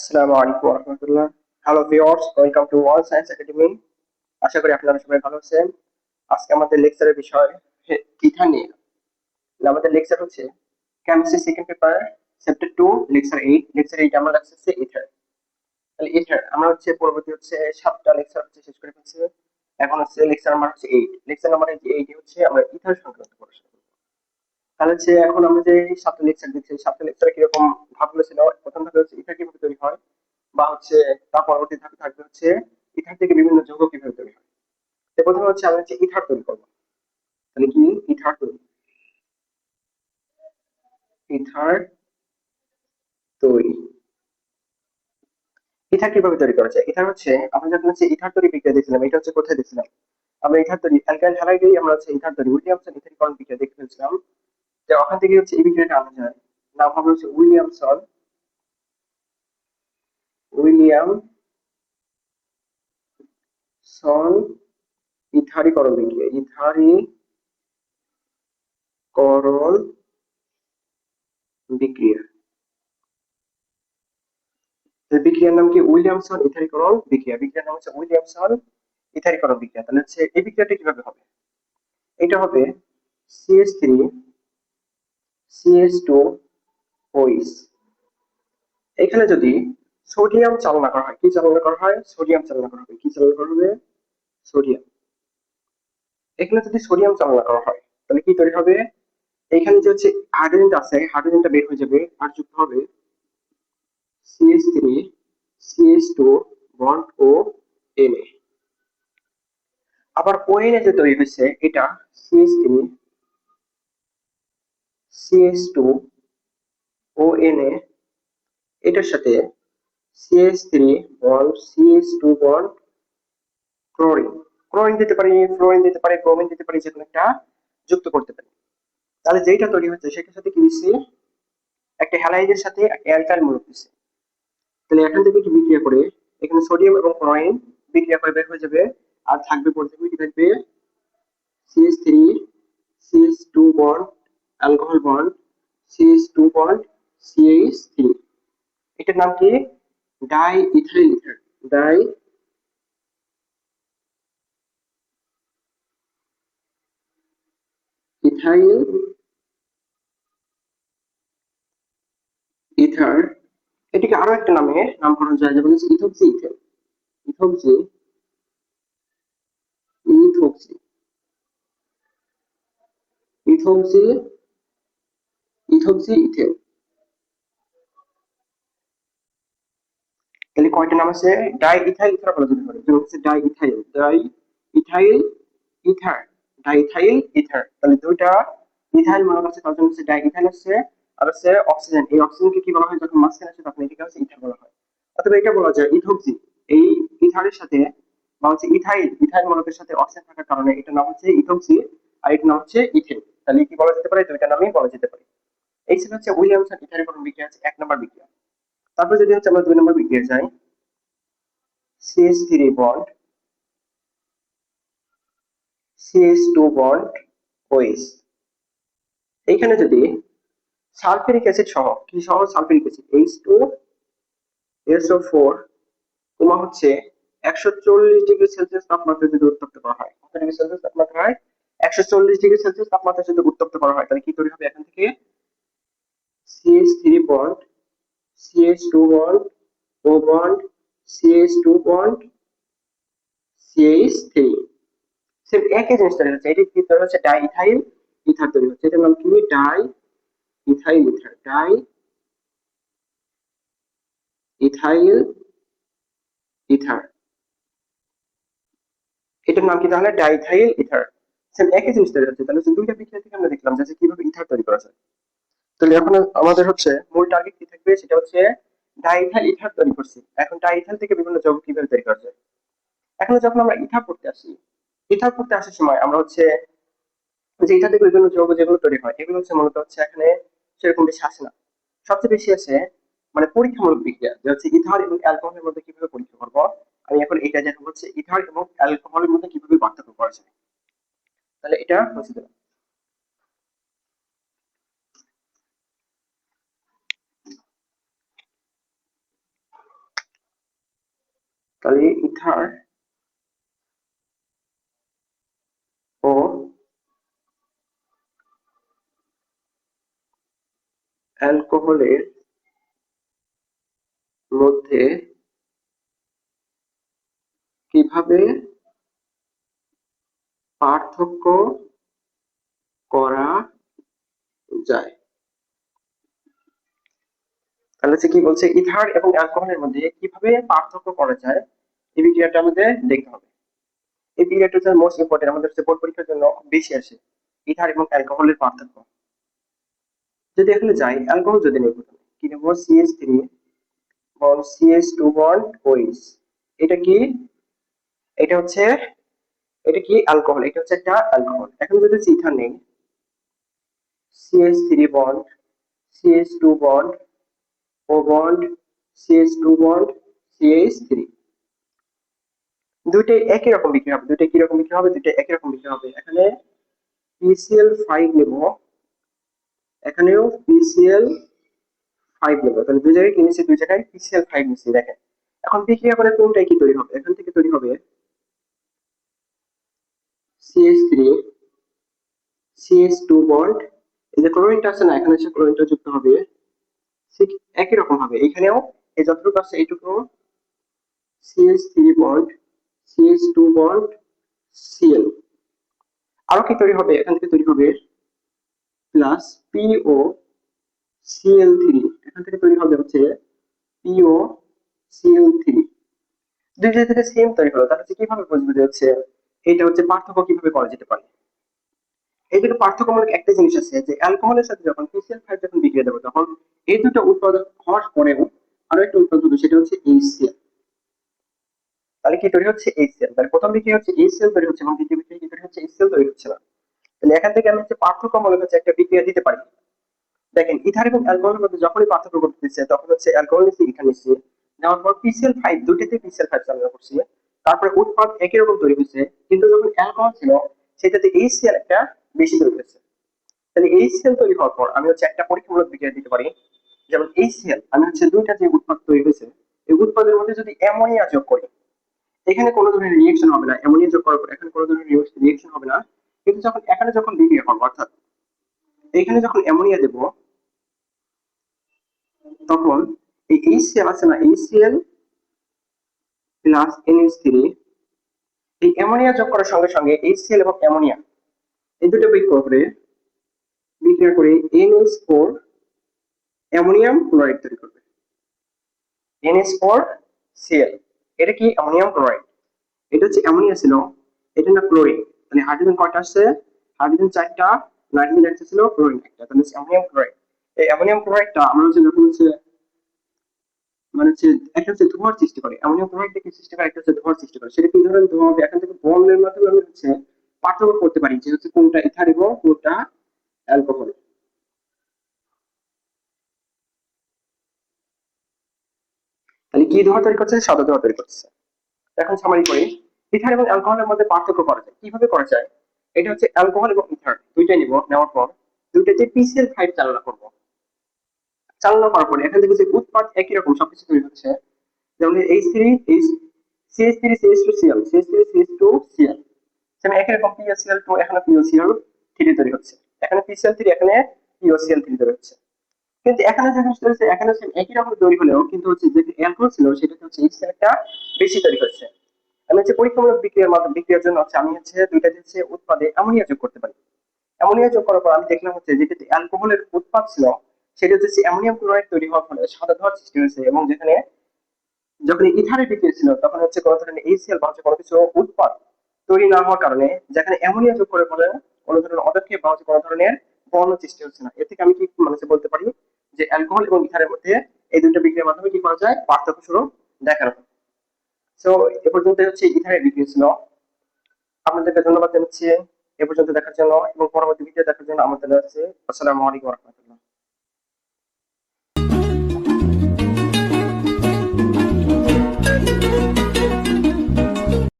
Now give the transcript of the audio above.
আসসালামু আলাইকুম রহমতুল্লাহ। Hello viewers, welcome to wall science academy. আশা করি আপনারা সবাই ভালো আছেন। আজকে আমাদের লেকচারের বিষয় ইথার নিয়ে। আমাদের লেকচার হচ্ছে chemistry second paper chapter 2 lecture 8 আমার লাগছে ইথার। তাহলে ইথার আমরা হচ্ছে পরবর্তী হচ্ছে 7টা লেকচার হচ্ছে শেষ করে ফেলছি। এখন হচ্ছে লেকচার নাম্বার হচ্ছে 8। লেকচার নাম্বার 8 হচ্ছে আমরা ইথার সংক্রান্ত পড়াশোনা করব। তাহলে হচ্ছে এখন আমরা যে 7টা লেকচার দিচ্ছি, 7টা লেকচার কিরকম ভাবগুলো ছিল। প্রথম ধাপে হচ্ছে ইথার কিভাবে তৈরি হয়, বা হচ্ছে তার পরবর্তী ধাপে থাকবে হচ্ছে ইথার থেকে বিভিন্ন যৌগ কিভাবে তৈরি হয়। তো প্রথমে হচ্ছে আমরা হচ্ছে ইথার তৈরি করবো। তাহলে কি ইথার তৈরি, ইথার তৈরি ইথার কিভাবে তৈরি করা যায়। ইথার হচ্ছে আমরা যখন হচ্ছে ইথার তৈরি বিক্রিয়া দেখছিলাম, এটা হচ্ছে কোথায় দেখছিলাম, আমরা ইথার তৈরি অ্যালকাইল হ্যালাইডেই আমরা হচ্ছে ইথার তৈরি উইলিয়ামসন ইথারীকরণ বিক্রিয়া দেখে ফেলছিলাম। যে ওখান থেকে হচ্ছে এই বিক্রিয়াটা আনা যায়, নাম হবে হচ্ছে উইলিয়ামসন ইথারীকরণ বিক্রিয়া, ইথারীকরণ বিক্রিয়া। এই বিক্রিয়ার নাম কি? উইলিয়ামসন ইথারীকরণ বিক্রিয়া। বিক্রিয়ার নাম হচ্ছে উইলিয়ামসন ইথারীকরণ বিক্রিয়া। তাহলে হচ্ছে এই বিক্রিয়াটা কিভাবে হবে? এটা হবে CH3 CH2 OH। এখানে যদি সোডিয়াম চালনা করা হয়, কি চালনা করা হয়? সোডিয়াম চালনা করা হবে। কি চালনা করা হবে? সোডিয়াম। এখানে যদি সোডিয়াম চালনা করা হয় তাহলে কি তৈরি হবে? এখানে যে হচ্ছে হাইড্রোজেনটা আছে, হাইড্রোজেনটা বের হয়ে যাবে আর যুক্ত হবে CH3 CH2 বন্ড ও Na। আবার ONA যে তৈরি হয়েছে এটা CH3 CH2 ONA, এটার সাথে CH3 bond CH2 bond chlorine, chlorine দিতে পারি, ফ্লোরিন দিতে পারি, ব্রোমিন দিতে পারি, যে কোনো একটা যুক্ত করতে পারি। তাহলে যেটা তৈরি হচ্ছে সেটার সাথে কি দিচ্ছি? একটা হ্যালাইডের সাথে একটা অ্যালকাইল মূলক দিচ্ছি। তাহলে এখান থেকে কি বিক্রিয়া করে এখানে সোডিয়াম এবং ক্লোরিন বিক্রিয়া করে বের হয়ে যাবে। আর থাকবে বলতে কি থাকবে? CH3 CH2 bond alcohol bond CH2 bond CH3। এটার নাম কি? Die ethyl ether. Die ethyl ether. এটিকে আরো একটা নামে নামকরণ যায়, যেমন হচ্ছে ইথোক্সি ইথেন। ইথোক্সি ইথোক্সি ইথোক্সি ইথোক্সি ইথেন। তাহলে কয়টা নাম আছে? ডাই ইথাইল ইথার বলা যেতে পারে, যেমন হচ্ছে die ethyl ether, die ethyl ether. তাহলে দুইটা ইথাইল মনে আছে, তার জন্য হচ্ছে ডাই ইথাইল হচ্ছে। আর হচ্ছে অক্সিজেন, এই অক্সিজেনকে কি বলা হয়? যখন মাঝখানে আছে তখন এটাকে হচ্ছে ইথার বলা হয়। অথবা এটা বলা যায় ইথোক্সি। এই ইথারের সাথে বা হচ্ছে ইথাইল মূলকের সাথে অক্সিজেন থাকার কারণে এটার নাম হচ্ছে ইথোক্সি, আর এটার নাম হচ্ছে ইথেন। তাহলে কি বলা যেতে পারে? দুইটা নামই বলা যেতে পারে। এই ছিল হচ্ছে উইলিয়ামসন ইথারীকরণ বিক্রিয়া, হচ্ছে 1 নম্বর বিক্রিয়া। তারপর যদি হচ্ছে আমরা 2 নম্বর বিক্রিয়া যাই, CH3 bond CH2 bond OH। এইখানে যদি সালফিউরিক অ্যাসিড সহ, কি সহ? সালফিউরিক অ্যাসিড H2SO4 তোমার হচ্ছে 140 ডিগ্রি সেলসিয়াস তাপমাত্রা যদি উত্তপ্ত করা হয়, কত ডিগ্রি সেলসিয়াস তাপমাত্রা হয়? 140 ডিগ্রি সেলসিয়াস তাপমাত্রা যদি উত্তপ্ত করা হয়, তাহলে কি তৈরি হবে? এখান থেকে CH3 bond CH2 bond O bond CH2 bond CH3। Same একই জিনিস তৈরি হচ্ছে। এটি কি তৈরি হচ্ছে? ডাই ইথাইল ইথার তৈরি হচ্ছে। এটার নাম কি? Die ethyl ether. Die ethyl ether, এটার নাম কি তাহলে? Diethyl ether. সেম একই জিনিস তৈরি হচ্ছে। তাহলে দুইটা বিক্রিয়া থেকে আমরা দেখলাম যে কিভাবে ইথার তৈরি করা যায়। তাহলে এখন আমাদের হচ্ছে মূল টার্গেট কি থাকবে? সেটা হচ্ছে ডাইথাইল ইথার তৈরি করছি। এখন ডাইথাইল থেকে বিভিন্ন যৌগ কিভাবে তৈরি করা যায়। এখন যখন আমরা ইথার পড়তে আসি, ইথার পড়তে আসার সময় আমরা হচ্ছে যে ইথার থেকে বিভিন্ন যৌগ যেগুলো তৈরি হয় এগুলো হচ্ছে মূলত হচ্ছে এখানে সেরকম বেশি আসে না। সবচেয়ে বেশি আছে মানে পরীক্ষামূলক বিক্রিয়া, যে হচ্ছে ইথার এবং অ্যালকোহলের মধ্যে কিভাবে পরীক্ষা করবো। আমি এখন এটা যেটা হচ্ছে ইথার এবং অ্যালকোহলের মধ্যে কিভাবে পার্থক্য করা যায়। তাহলে এটা হচ্ছে দিলাম। তাহলে ইথার ও অ্যালকোহলের মধ্যে কিভাবে পার্থক্য করা যায়। তাহলে হচ্ছে কি বলছে, ইথার এবং অ্যালকোহলের মধ্যে কিভাবে পার্থক্য করা যায়, এই বিক্রিয়াটা আমাদের দেখতে হবে। এই বিক্রিয়াটা হচ্ছে মোস্ট ইম্পর্টেন্ট, আমাদের হচ্ছে বোর্ড পরীক্ষার জন্য খুব বেশি আসে ইথার এবং অ্যালকোহলের পার্থক্য। যদি এখানে যাই, অ্যালকোহল যদি নেই, প্রথমে কি নেবো, CH3 bond CH2 bond OH। এটা কি, এটা হচ্ছে, এটা কি অ্যালকোহল, এটা হচ্ছে একটা অ্যালকোহল। এখন যদি ইথার নেই, CH3 bond CH2 bond O bond CH2 bond CH3, দুইটাই একই রকম বিক্রি হবে। দুইটা কি রকম বিক্রি হবে? দুইটা একই রকম বিক্রি হবে। এখানে PCl5 নেব, এখানেও PCl5 নেব। তাহলে দুই জায়গায় কি নিচ্ছি? দুই জায়গায় PCl5 নিচ্ছি। দেখেন এখন বিক্রিয়া করে কোনটাই কি তৈরি হবে? এখান থেকে তৈরি হবে CH3 CH2 বন্ড, এই যে ক্লোরিনটা আছে না, এখানে এসে ক্লোরিনটা যুক্ত হবে। ঠিক একই রকম হবে এখানেও, এই যতটুকু আছে এইটুকু CH3 bond CH2 bond Cl। আরো কি তৈরি হবে? এখান থেকে তৈরি হবে প্লাস POCl3, এখান থেকে তৈরি হবে হচ্ছে POCl3। দুই জায়গা থেকে সেম তৈরি হলো। তাহলে কিভাবে বুঝবো যে হচ্ছে এটা হচ্ছে পার্থক্য কিভাবে করা যেতে পারে? এই দুটো পার্থক্যমূলক একটা জিনিস আছে, যে অ্যালকোহলের সাথে যখন PCl5 যখন বিক্রিয়া দেবো, তখন এই দুটো উৎপাদন হওয়ার পরেও আরো একটা উৎপাদন হবে, সেটা হচ্ছে HCl। তাহলে কি তৈরি হচ্ছে? HCl। তাহলে প্রথম বিক্রিয়া হচ্ছে HCl তৈরি হচ্ছে, এবং দ্বিতীয় বিক্রিয়া কি তৈরি হচ্ছে? HCl তৈরি হচ্ছে না। তাহলে এখান থেকে আমি হচ্ছে পার্থক্যমূলক হচ্ছে একটা বিক্রিয়া দিতে পারি। দেখেন ইথার এবং অ্যালকোহলের মধ্যে যখনই পার্থক্য করতেছে, তখন হচ্ছে অ্যালকোহল নিচ্ছে, ইথার নিচ্ছে, নেওয়ার পর PCl5 দুইটাতে PCl5 চালনা করছে, তারপরে উৎপাদ একই রকম তৈরি হচ্ছে। কিন্তু যখন অ্যালকোহল ছিল, সেটাতে HCl একটা বেশি তৈরি হচ্ছে। তাহলে HCl তৈরি হওয়ার পর আমি হচ্ছে একটা পরীক্ষামূলক বিক্রিয়া দিতে পারি। যেমন HCl, আমি হচ্ছে দুইটা যে উৎপাদ তৈরি হয়েছে, এই উৎপাদের মধ্যে যদি অ্যামোনিয়া যোগ করি, এখানে কোনো ধরনের রিয়েকশন হবে না। অ্যামোনিয়া যোগ করার পর এখানে কোনো ধরনের রিয়েকশন হবে না। কিন্তু যখন এখানে যখন বিক্রিয়া করবো, অর্থাৎ এখানে যখন অ্যামোনিয়া দেবো, তখন এই HCl আছে না, HCl প্লাস NH3, এই অ্যামোনিয়া যোগ করার সঙ্গে সঙ্গে HCl এবং অ্যামোনিয়া এই দুটো বিক্রিয়া করে NH4 অ্যামোনিয়াম ক্লোরাইড তৈরি করবে। NH4Cl, এটা কি? Ammonium chloride. এটা হচ্ছে অ্যামোনিয়া ছিল, এটা না ক্লোরিন। তাহলে হাইড্রোজেন কয়টা আসছে? হাইড্রোজেন 4টা, নাইট্রোজেন একটা ছিল, ক্লোরিন একটা। তাহলে অ্যামোনিয়াম ক্লোরাইড। এই অ্যামোনিয়াম ক্লোরাইডটা আমরা হচ্ছে যখন হচ্ছে মানে হচ্ছে একটা হচ্ছে ধোঁয়ার সৃষ্টি করে, অ্যামোনিয়াম ক্লোরাইড কি সৃষ্টি করে? একটা হচ্ছে ধোঁয়ার সৃষ্টি করে। সেটা কি ধরনের ধোঁয়া হবে? এখান থেকে বর্ণের মাধ্যমে আমি হচ্ছে পার্থক্য করতে পারি যে হচ্ছে কোনটা ইথার এবং কোনটা অ্যালকোহল। তাহলে কি ধোঁয়া তৈরি করছে? সাদা ধোঁয়া তৈরি করছে। এখন সামারি করি, ইথার এবং অ্যালকোহলের মধ্যে পার্থক্য করা যায়, কিভাবে করা যায়? এটা হচ্ছে অ্যালকোহল এবং ইথার দুইটাই নিব, নেওয়ার পর দুইটাতে PCl5 চালনা করব। চালনা করার পরে এখান থেকে যে উৎপাদ একই রকম সবকিছু তৈরি হচ্ছে, যেমন H3 CH3 CH2Cl CH3 CH2Cl, সেখানে একই রকম PaCl2, এখানে PaCl3 তৈরি হচ্ছে, এখানে PCl3, এখানে PaCl3 তৈরি হচ্ছে। কিন্তু এখানে যে জিনিসটা হচ্ছে, এখানে হচ্ছে একই রকম তৈরি হলেও কিন্তু হচ্ছে যে অ্যালকোহল ছিল, সেটাতে হচ্ছে HCl একটা বেশি তৈরি হচ্ছে। আমি হচ্ছে পরীক্ষামূলক বিক্রিয়ার মাধ্যমে, বিক্রিয়ার জন্য হচ্ছে আমি হচ্ছে দুইটা হচ্ছে উৎপাদে অ্যামোনিয়া যোগ করতে পারি। অ্যামোনিয়া যোগ করার পর আমি দেখলাম হচ্ছে যেটা অ্যালকোহলের উৎপাদ ছিল, সেটা হচ্ছে অ্যামোনিয়াম ক্লোরাইড তৈরি হওয়ার ফলে সাদা ধোঁয়ার সৃষ্টি হয়েছে। এবং যেখানে যখন ইথারের বিক্রিয়া ছিল, তখন হচ্ছে কোনো ধরনের HCl বা হচ্ছে কোনো কিছু উৎপাদ তৈরি না হওয়ার কারণে, যেখানে অ্যামোনিয়া যোগ করে ফলে কোনো ধরনের পদক্ষেপ বা হচ্ছে কোনো ধরনের বর্ণ সৃষ্টি হচ্ছে না। এর থেকে আমি কি মানে বলতে পারি যে অ্যালকোহল এবং ইথারের মধ্যে এই দুটো বিক্রিয়ার মাধ্যমে কি করা যায়? পার্থক্য স্বরূপ দেখানো। সো এ পর্যন্ত হচ্ছে ইথারের বিক্রিয়া ছিল। আপনাদেরকে ধন্যবাদ জানাচ্ছি এ পর্যন্ত দেখার জন্য, এবং পরবর্তী ভিডিও দেখার জন্য আমাদের আছে। আসসালামু আলাইকুম ওয়া রাহমাতুল্লাহ।